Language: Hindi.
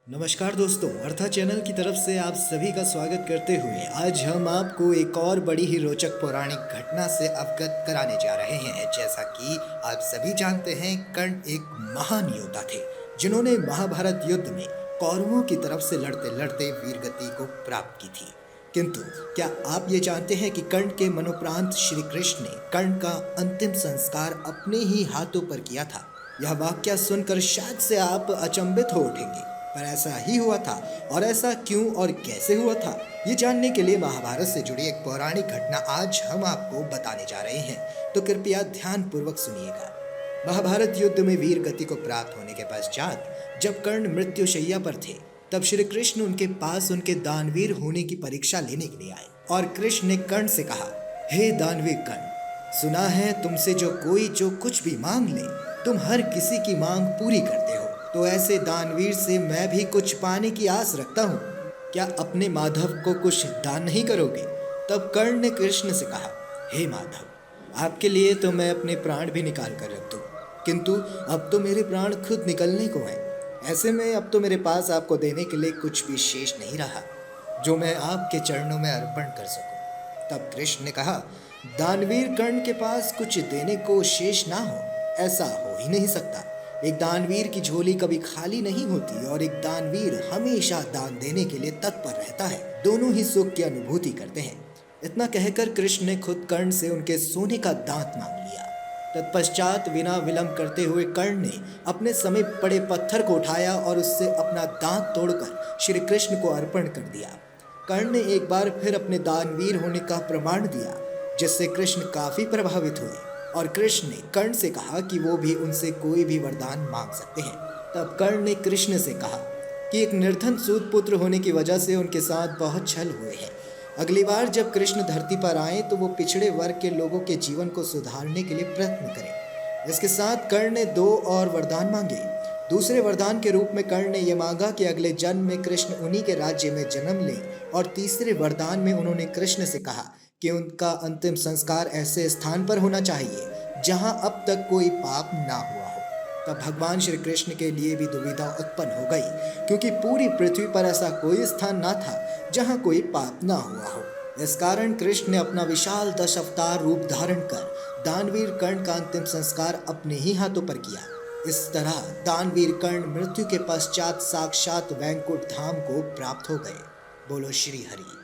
नमस्कार दोस्तों, अर्था चैनल की तरफ से आप सभी का स्वागत करते हुए आज हम आपको एक और बड़ी ही रोचक पौराणिक घटना से अवगत कराने जा रहे हैं। जैसा कि आप सभी जानते हैं, कर्ण एक महान योद्धा थे जिन्होंने महाभारत युद्ध में कौरवों की तरफ से लड़ते लड़ते वीरगति को प्राप्त की थी। किंतु क्या आप ये जानते हैं कि कर्ण के मनोप्रांत श्री कृष्ण ने कर्ण का अंतिम संस्कार अपने ही हाथों पर किया था। यह वाक्य सुनकर शायद से आप अचंभित हो उठेंगे, पर ऐसा ही हुआ था। और ऐसा क्यों और कैसे हुआ था, ये जानने के लिए महाभारत से जुड़ी एक पौराणिक घटना आज हम आपको बताने जा रहे हैं। तो कृपया ध्यान पूर्वक सुनिएगा। महाभारत युद्ध में वीर गति को प्राप्त होने के पश्चात जब कर्ण मृत्युशैया पर थे, तब श्री कृष्ण उनके पास उनके दानवीर होने की परीक्षा लेने के लिए आए। और कृष्ण ने कर्ण से कहा, हे दानवीर कर्ण, सुना है तुमसे जो कुछ भी मांग ले, तुम हर किसी की मांग पूरी करते हो। तो ऐसे दानवीर से मैं भी कुछ पाने की आस रखता हूँ। क्या अपने माधव को कुछ दान नहीं करोगे? तब कर्ण ने कृष्ण से कहा, हे माधव, आपके लिए तो मैं अपने प्राण भी निकाल कर रख दूँ, किंतु अब तो मेरे प्राण खुद निकलने को हैं। ऐसे में अब तो मेरे पास आपको देने के लिए कुछ भी शेष नहीं रहा जो मैं आपके चरणों में अर्पण कर सकूं। तब कृष्ण ने कहा, दानवीर कर्ण के पास कुछ देने को शेष ना हो, ऐसा हो ही नहीं सकता। एक दानवीर की झोली कभी खाली नहीं होती और एक दानवीर हमेशा दान देने के लिए तत्पर रहता है। दोनों ही सुख की अनुभूति करते हैं। इतना कहकर कृष्ण ने खुद कर्ण से उनके सोने का दांत मांग लिया। तत्पश्चात बिना विलंब करते हुए कर्ण ने अपने समीप पड़े पत्थर को उठाया और उससे अपना दांत तोड़कर श्री कृष्ण को अर्पण कर दिया। कर्ण ने एक बार फिर अपने दानवीर होने का प्रमाण दिया, जिससे कृष्ण काफी प्रभावित हुए और कृष्ण ने कर्ण से कहा कि वो भी उनसे कोई भी वरदान मांग सकते हैं। तब कर्ण ने कृष्ण से कहा कि एक निर्धन सूत पुत्र होने की वजह से उनके साथ बहुत छल हुए हैं। अगली बार जब कृष्ण धरती पर आए तो वो पिछड़े वर्ग के लोगों के जीवन को सुधारने के लिए प्रयत्न करें। इसके साथ कर्ण ने 2 और वरदान मांगे। दूसरे वरदान के रूप में कर्ण ने यह मांगा कि अगले जन्म में कृष्ण उन्हीं के राज्य में जन्म लें, और तीसरे वरदान में उन्होंने कृष्ण से कहा कि उनका अंतिम संस्कार ऐसे स्थान पर होना चाहिए जहां अब तक कोई पाप ना हुआ हो। तब भगवान श्री कृष्ण के लिए भी दुविधा उत्पन्न हो गई, क्योंकि पूरी पृथ्वी पर ऐसा कोई स्थान ना था जहां कोई पाप ना हुआ हो। इस कारण कृष्ण ने अपना विशाल 10 अवतार रूप धारण कर दानवीर कर्ण का अंतिम संस्कार अपने ही हाथों पर किया। इस तरह दानवीर कर्ण मृत्यु के पश्चात साक्षात वैकुंठ धाम को प्राप्त हो गए। बोलो श्री हरि।